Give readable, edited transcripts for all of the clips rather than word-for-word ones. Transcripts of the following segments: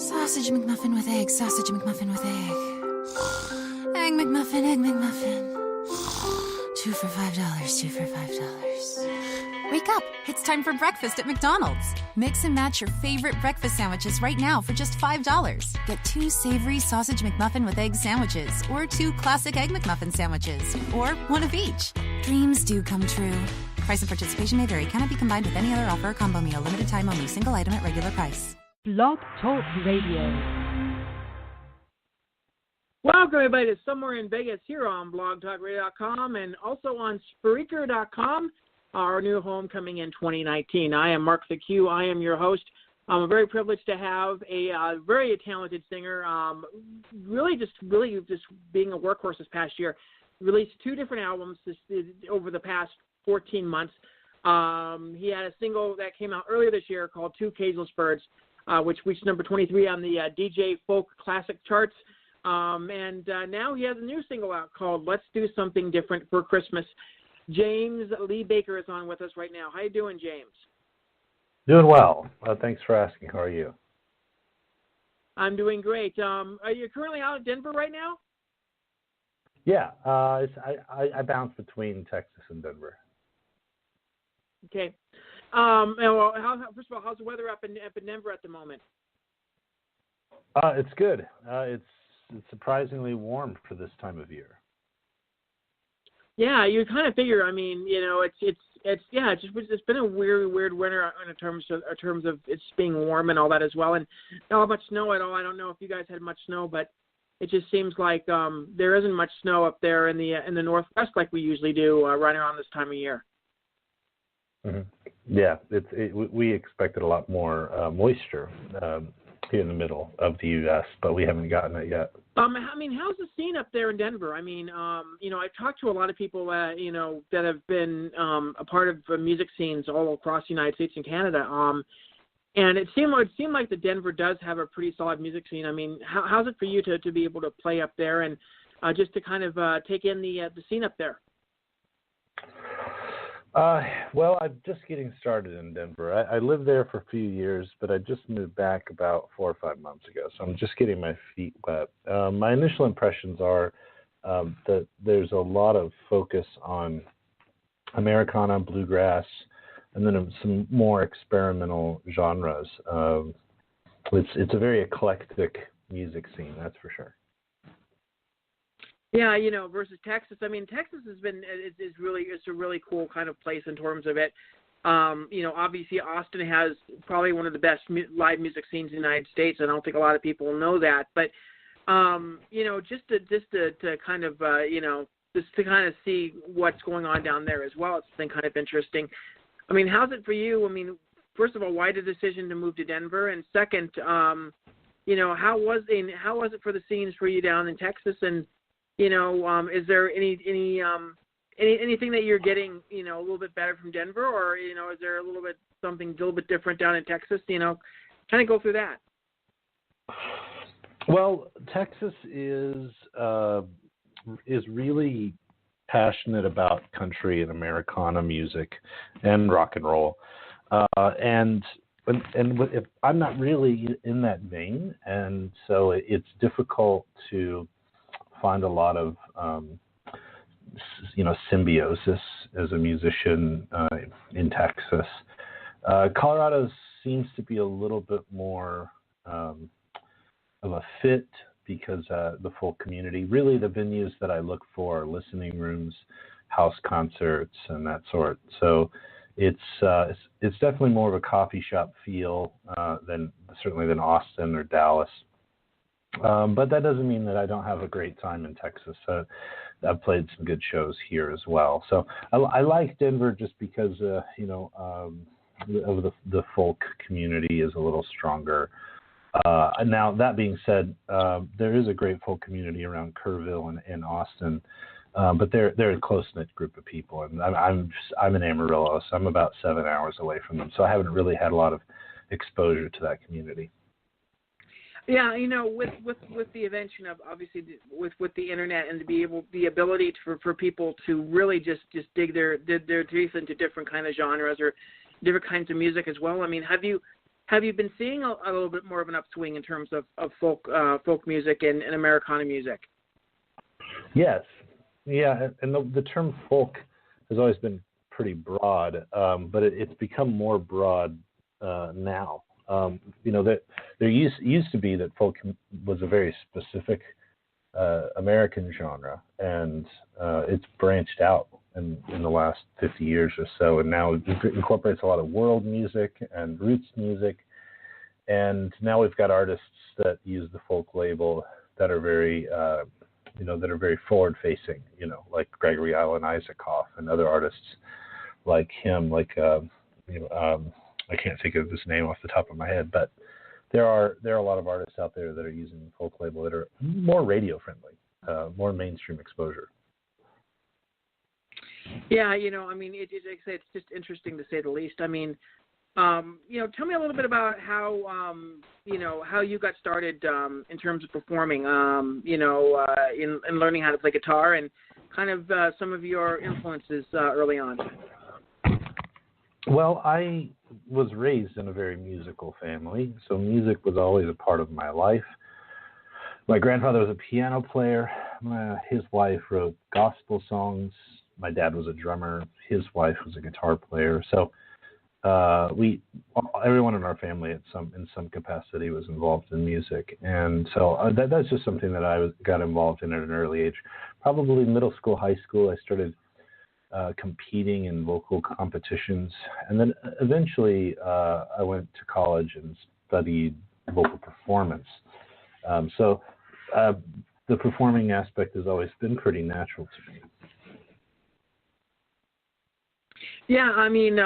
Sausage McMuffin with egg, sausage McMuffin with egg. Egg McMuffin, egg McMuffin. 2 for $5, 2 for $5. Wake up, it's time for breakfast at McDonald's. Mix and match your favorite breakfast sandwiches right now for just $5. Get 2 savory sausage McMuffin with egg sandwiches, or 2 classic egg McMuffin sandwiches, or 1 of each. Dreams do come true. Price and participation may vary. Cannot be combined with any other offer or combo meal. Limited time only. Single item at regular price. Blog Talk Radio. Welcome, everybody, to Somewhere in Vegas here on blogtalkradio.com and also on Spreaker.com, our new home coming in 2019. I am Mark the Q. I am your host. I'm very privileged to have a very talented singer, really just being a workhorse this past year. Released 2 different albums over the past 14 months. He had a single that came out earlier this year called 2 Cagless Birds, which reached number 23 on the DJ Folk Classic charts. And now he has a new single out called Let's Do Something Different for Christmas. James Lee Baker is on with us right now. How you doing, James? Doing well. Thanks for asking. How are you? I'm doing great. Are you currently out in Denver right now? Yeah. I bounce between Texas and Denver. Okay. Well, first of all, how's the weather up in Denver at the moment? It's good. It's surprisingly warm for this time of year. Yeah, you kind of figure. I mean, you know, it's been a weird winter in terms of it's being warm and all that as well, and not much snow at all. I don't know if you guys had much snow, but it just seems like there isn't much snow up there in the Northwest like we usually do right around this time of year. Mm-hmm. Yeah, we expected a lot more moisture here in the middle of the U.S., but we haven't gotten it yet. I mean, how's the scene up there in Denver? I mean, you know, I talked to a lot of people, you know, that have been a part of music scenes all across the United States and Canada, and it seemed like the Denver does have a pretty solid music scene. I mean, how's it for you to be able to play up there and just to kind of take in the scene up there? Well, I'm just getting started in Denver. I lived there for a few years, but I just moved back about 4 or 5 months ago, so I'm just getting my feet wet. My initial impressions are that there's a lot of focus on Americana, bluegrass, and then some more experimental genres. It's a very eclectic music scene, that's for sure. Yeah, you know, versus Texas. I mean, Texas is a really cool kind of place in terms of it. You know, obviously Austin has probably one of the best live music scenes in the United States. I don't think a lot of people know that, but you know, just to kind of you know, just to kind of see what's going on down there as well. It's been kind of interesting. I mean, how's it for you? I mean, first of all, why the decision to move to Denver, and second, you know, how was it for the scenes for you down in Texas? And you know, is there anything that you're getting, you know, a little bit better from Denver, or you know, is there something a little bit different down in Texas? You know, kind of go through that. Well, Texas is really passionate about country and Americana music and rock and roll, and if I'm not really in that vein, and so it's difficult to find a lot of you know, symbiosis as a musician in Texas. Colorado seems to be a little bit more of a fit because the full community. Really, the venues that I look for are listening rooms, house concerts, and that sort. So it's definitely more of a coffee shop feel than Austin or Dallas. But that doesn't mean that I don't have a great time in Texas. I've played some good shows here as well. So I like Denver just because, you know, of the folk community is a little stronger. Now, that being said, there is a great folk community around Kerrville and Austin, but they're a close-knit group of people. And I'm in Amarillo, so I'm about 7 hours away from them. So I haven't really had a lot of exposure to that community. Yeah, you know, with the invention of obviously with the internet and the ability for people to really just dig their teeth into different kind of genres or different kinds of music as well. I mean, have you have you been seeing a little bit more of an upswing in terms of folk music and Americana music? Yes. Yeah, and the term folk has always been pretty broad, but it's become more broad now. That there used to be that folk was a very specific American genre, and it's branched out in the last 50 years or so, and now it incorporates a lot of world music and roots music, and now we've got artists that use the folk label that are very forward-facing, like Gregory Alan Isakov and other artists like him, I can't think of his name off the top of my head, but there are a lot of artists out there that are using the folk label that are more radio friendly, more mainstream exposure. Yeah, it's just interesting to say the least. I mean, tell me a little bit about how you got started in terms of performing, in learning how to play guitar, and kind of some of your influences early on. Well, I was raised in a very musical family, so music was always a part of my life. My grandfather was a piano player. His wife wrote gospel songs. My dad was a drummer. His wife was a guitar player. So everyone in our family in some capacity was involved in music, and so that's just something that I got involved in at an early age. Probably middle school, high school, I started competing in vocal competitions, and then eventually I went to college and studied vocal performance. So the performing aspect has always been pretty natural to me. Yeah, I mean,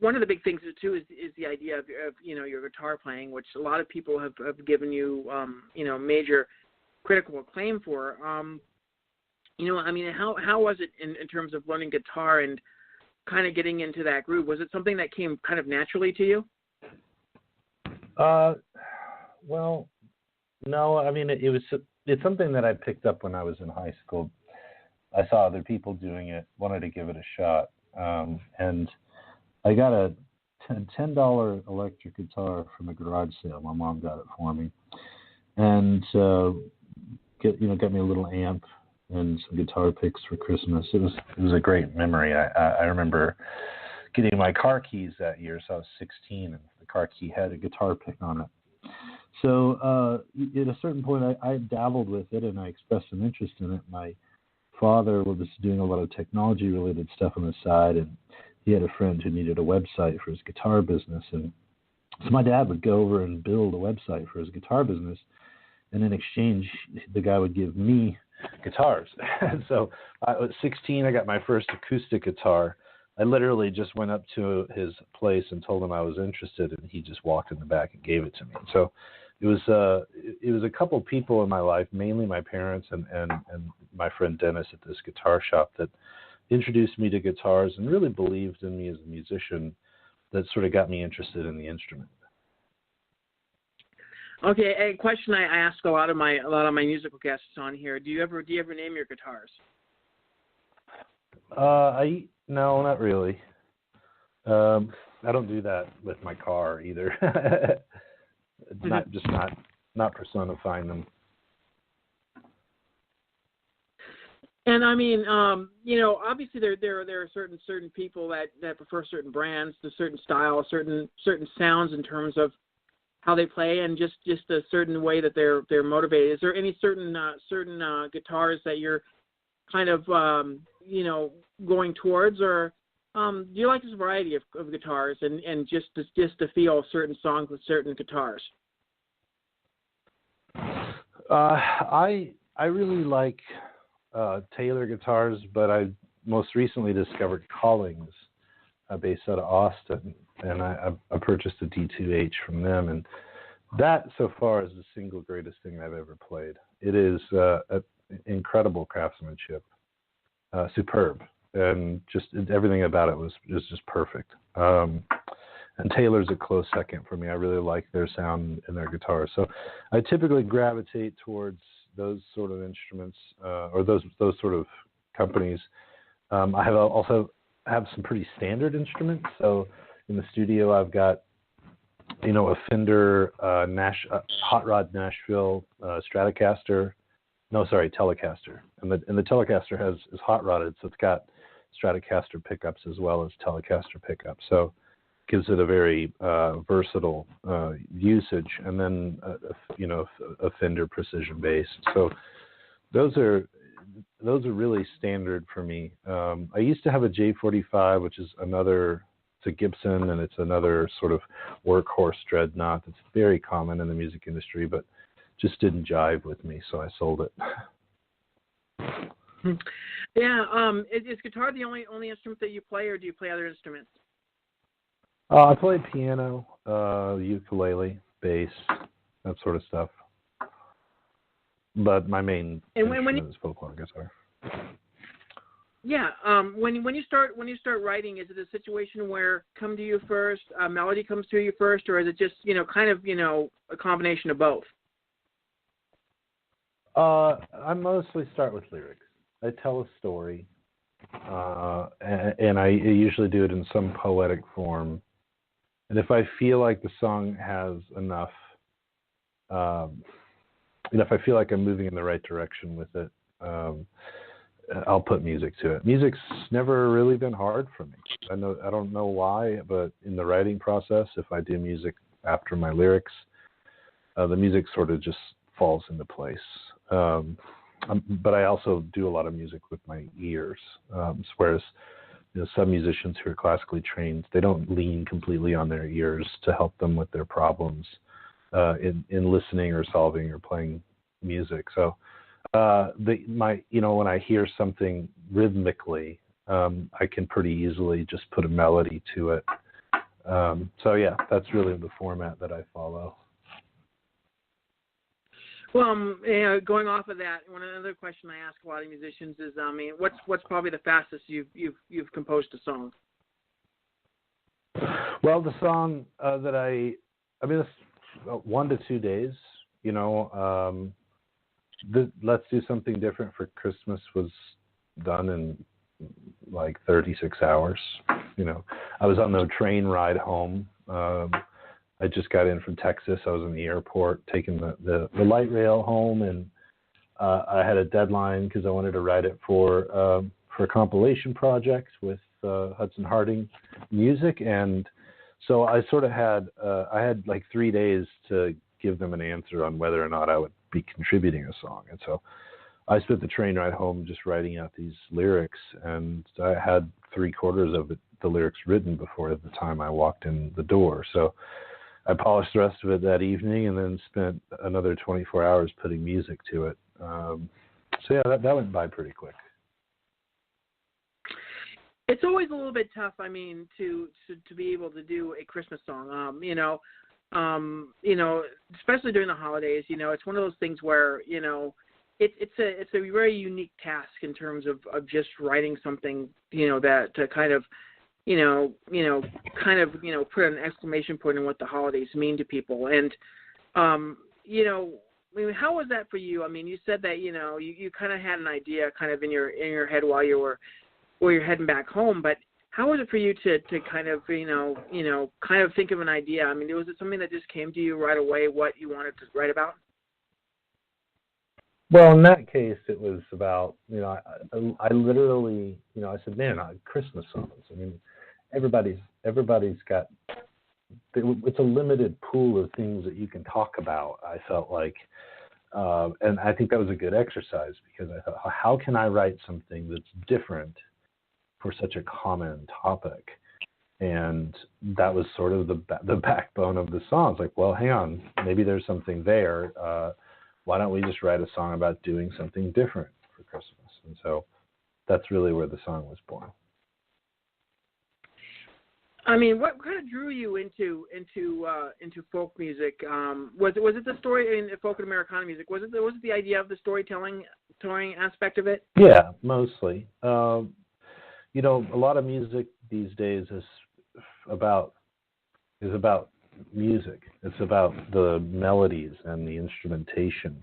one of the big things too is the idea of your guitar playing, which a lot of people have given you major critical acclaim for. How was it in terms of learning guitar and kind of getting into that groove? Was it something that came kind of naturally to you? Well, no. I mean, it's something that I picked up when I was in high school. I saw other people doing it, wanted to give it a shot, and I got a $10 electric guitar from a garage sale. My mom got it for me, and got me a little amp and some guitar picks for Christmas. It was a great memory. I remember getting my car keys that year, so I was 16, and the car key had a guitar pick on it. So at a certain point, I dabbled with it, and I expressed some interest in it. My father was doing a lot of technology-related stuff on the side, and he had a friend who needed a website for his guitar business. And so my dad would go over and build a website for his guitar business, and in exchange, the guy would give me guitars. And so I was 16, I got my first acoustic guitar. I literally just went up to his place and told him I was interested, and he just walked in the back and gave it to me. So it was a couple of people in my life, mainly my parents and my friend Dennis at this guitar shop, that introduced me to guitars and really believed in me as a musician, that sort of got me interested in the instrument. Okay, a question I ask a lot of my musical guests on here: Do you ever name your guitars? No, not really. I don't do that with my car either. Not personifying them. And I mean, obviously there are certain people that prefer certain brands, to certain styles, certain sounds in terms of how they play, and just a certain way that they're motivated. Is there any certain guitars that you're kind of going towards, or do you like this variety of guitars and just to feel certain songs with certain guitars? I really like Taylor guitars, but I most recently discovered Collings, based out of Austin, and I purchased a D2H from them, and that so far is the single greatest thing I've ever played. It is incredible craftsmanship, superb, and just everything about it was just perfect. And Taylor's a close second for me. I really like their sound in their guitars, so I typically gravitate towards those sort of instruments, or those sort of companies. I also have some pretty standard instruments. So in the studio, I've got a Fender Hot Rod Nashville Stratocaster. No, sorry, Telecaster. And the Telecaster is hot rodded, so it's got Stratocaster pickups as well as Telecaster pickups. So it gives it a very versatile usage. And then a Fender precision bass. So those are really standard for me. I used to have a J45, which is it's a Gibson, and it's another sort of workhorse dreadnought that's very common in the music industry, but just didn't jive with me, so I sold it. Yeah, is guitar the only instrument that you play, or do you play other instruments? I play piano, ukulele, bass, that sort of stuff. But my main instrument is folklore guitar. Yeah, when you start writing, is it a situation where come to you first, melody comes to you first, or is it just kind of a combination of both? I mostly start with lyrics. I tell a story, and I usually do it in some poetic form. And if I feel like the song has enough, if I feel like I'm moving in the right direction with it, I'll put music to it. Music's never really been hard for me. I don't know why, but in the writing process, if I do music after my lyrics, the music sort of just falls into place. But I also do a lot of music with my ears, whereas some musicians who are classically trained, they don't lean completely on their ears to help them with their problems in listening or solving or playing music. So when I hear something rhythmically, I can pretty easily just put a melody to it. So yeah, that's really the format that I follow. Well, going off of that, another question I ask a lot of musicians is, what's probably the fastest you've composed a song? Well, the song it's 1 to 2 days. Let's Do Something Different for Christmas was done in like 36 hours. I was on the train ride home. I just got in from Texas. I was in the airport taking the light rail home, and I had a deadline because I wanted to write it for a compilation project with Hudson Harding Music, and so I sort of had like 3 days to give them an answer on whether or not I would be contributing a song. And so I spent the train ride home just writing out these lyrics, and I had 3/4 of the lyrics written before the time I walked in the door. So I polished the rest of it that evening, and then spent another 24 hours putting music to it. So yeah, that went by pretty quick. It's always a little bit tough, to be able to do a Christmas song. Especially during the holidays. It's one of those things where it's a very unique task in terms of just writing something that to kind of put an exclamation point on what the holidays mean to people. And how was that for you? You said that you kind of had an idea kind of in your head while you're heading back home, but how was it for you to kind of kind of think of an idea? Was it something that just came to you right away, what you wanted to write about? Well, in that case, it was about I literally I said, man, Christmas songs. Everybody's got. It's a limited pool of things that you can talk about. I felt like, and I think that was a good exercise because I thought, how can I write something that's different for such a common topic? And that was sort of the backbone of the song. It's like, well, hang on, maybe there's something there. Why don't we just write a song about doing something different for Christmas? And so that's really where the song was born. What kind of drew you into folk music? Was it the story in folk and Americana music? Was it the idea of the storytelling aspect of it? Yeah, mostly. A lot of music these days is about music. It's about the melodies and the instrumentation.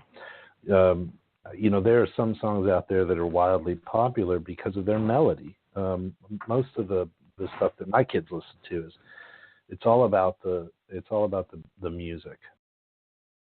There are some songs out there that are wildly popular because of their melody. Most of the stuff that my kids listen to it's all about the music.